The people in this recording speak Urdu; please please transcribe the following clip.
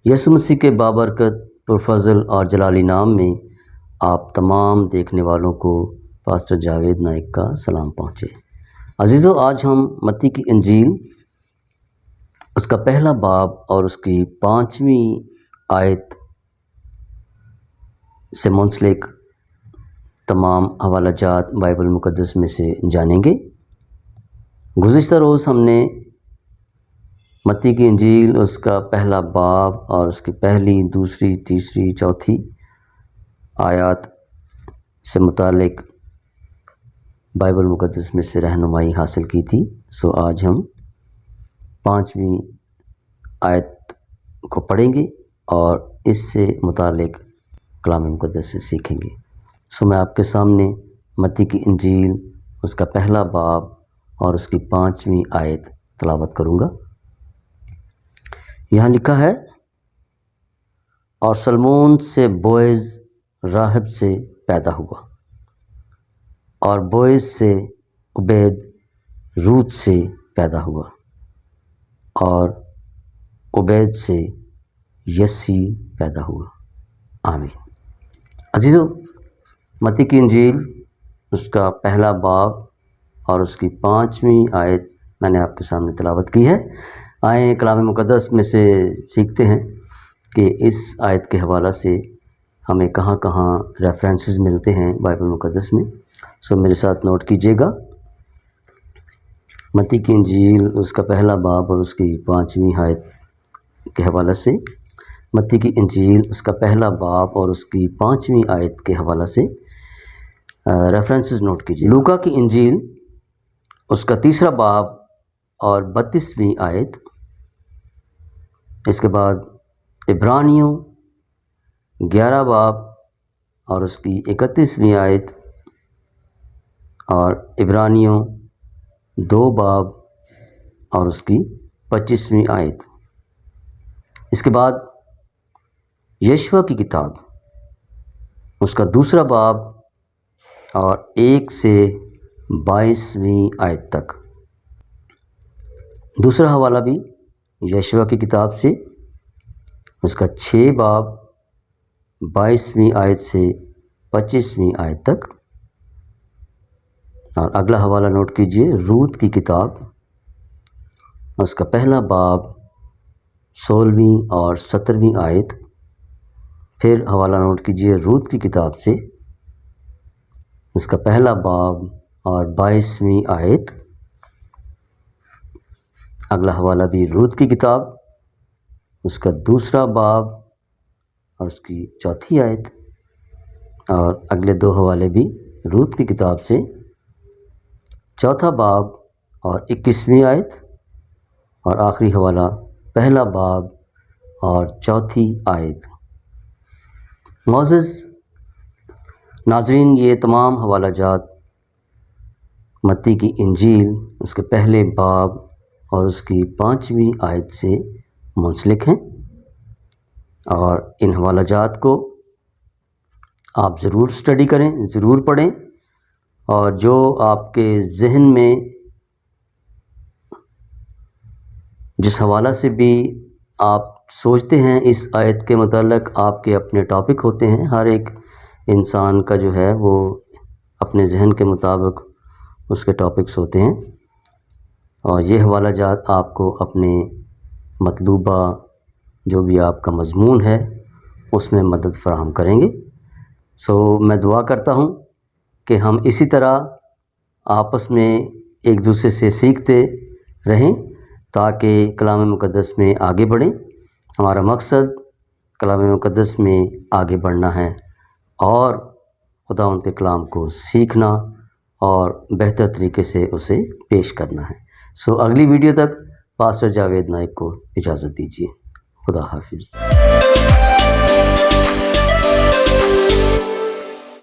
یسوع مسیح کے بابرکت پرفضل اور جلالی نام میں آپ تمام دیکھنے والوں کو پاسٹر جاوید نائک کا سلام پہنچے۔ عزیزو، آج ہم متی کی انجیل اس کا پہلا باب اور اس کی 5ویں آیت سے منسلک تمام حوالہ جات بائبل مقدس میں سے جانیں گے۔ گزشتہ روز ہم نے متی کی انجیل اس کا پہلا باب اور اس کی پہلی، دوسری، تیسری، چوتھی آیات سے متعلق بائبل مقدس میں سے رہنمائی حاصل کی تھی۔ آج ہم 5ویں آیت کو پڑھیں گے اور اس سے متعلق کلام مقدس سے سیکھیں گے۔ میں آپ کے سامنے متی کی انجیل اس کا پہلا باب اور اس کی 5ویں آیت تلاوت کروں گا۔ یہاں لکھا ہے، اور سلمون سے بوئز راہب سے پیدا ہوا، اور بوئز سے عبید روت سے پیدا ہوا، اور عبید سے یسی پیدا ہوا۔ آمین۔ عزیزو، متی کی انجیل اس کا پہلا باب اور اس کی 5ویں آیت میں نے آپ کے سامنے تلاوت کی ہے۔ آئیں کلام مقدس میں سے سیکھتے ہیں کہ اس آیت کے حوالہ سے ہمیں کہاں کہاں ریفرنسز ملتے ہیں بائبل مقدس میں۔ میرے ساتھ نوٹ کیجیے گا۔ متی کی انجیل اس کا پہلا باب اور اس کی 5ویں آیت کے حوالہ سے، متی کی انجیل اس کا پہلا باب اور اس کی 5ویں آیت کے حوالہ سے ریفرنسز نوٹ کیجیے۔ لوکا کی انجیل اس کا 3 باب اور 32ویں آیت، اس کے بعد عبرانیوں 11 باب اور اس کی 31ویں آیت، اور عبرانیوں 2 باب اور اس کی 25ویں آیت۔ اس کے بعد یشوع کی کتاب اس کا 2 باب اور 1 سے 22ویں آیت تک۔ دوسرا حوالہ بھی یشوع کی کتاب سے، اس کا 6 باب 22ویں آیت سے 25ویں آیت تک۔ اور اگلا حوالہ نوٹ کیجئے، روت کی کتاب اس کا پہلا باب 16ویں اور 17ویں آیت۔ پھر حوالہ نوٹ کیجئے روت کی کتاب سے، اس کا پہلا باب اور 22ویں آیت۔ اگلا حوالہ بھی روت کی کتاب اس کا 2 باب اور اس کی 4تھی آیت۔ اور اگلے 2 حوالے بھی روت کی کتاب سے، 4تھا باب اور 21ویں آیت۔ اور آخری حوالہ پہلا باب اور 4تھی آیت۔ معزز ناظرین، یہ تمام حوالہ جات متی کی انجیل اس کے پہلے باب اور اس کی 5ویں آیت سے منسلک ہیں، اور ان حوالہ جات کو آپ ضرور سٹڈی کریں، ضرور پڑھیں، اور جو آپ کے ذہن میں جس حوالہ سے بھی آپ سوچتے ہیں اس آیت کے متعلق، آپ کے اپنے ٹاپک ہوتے ہیں۔ ہر ایک انسان کا جو ہے وہ اپنے ذہن کے مطابق اس کے ٹاپکس ہوتے ہیں، اور یہ حوالہ جات آپ کو اپنے مطلوبہ جو بھی آپ کا مضمون ہے اس میں مدد فراہم کریں گے۔ میں دعا کرتا ہوں کہ ہم اسی طرح آپس میں ایک دوسرے سے سیکھتے رہیں تاکہ کلام مقدس میں آگے بڑھیں۔ ہمارا مقصد کلام مقدس میں آگے بڑھنا ہے اور خدا ان کے کلام کو سیکھنا اور بہتر طریقے سے اسے پیش کرنا ہے۔ اگلی ویڈیو تک پاسٹر جاوید نائک کو اجازت دیجیے۔ خدا حافظ۔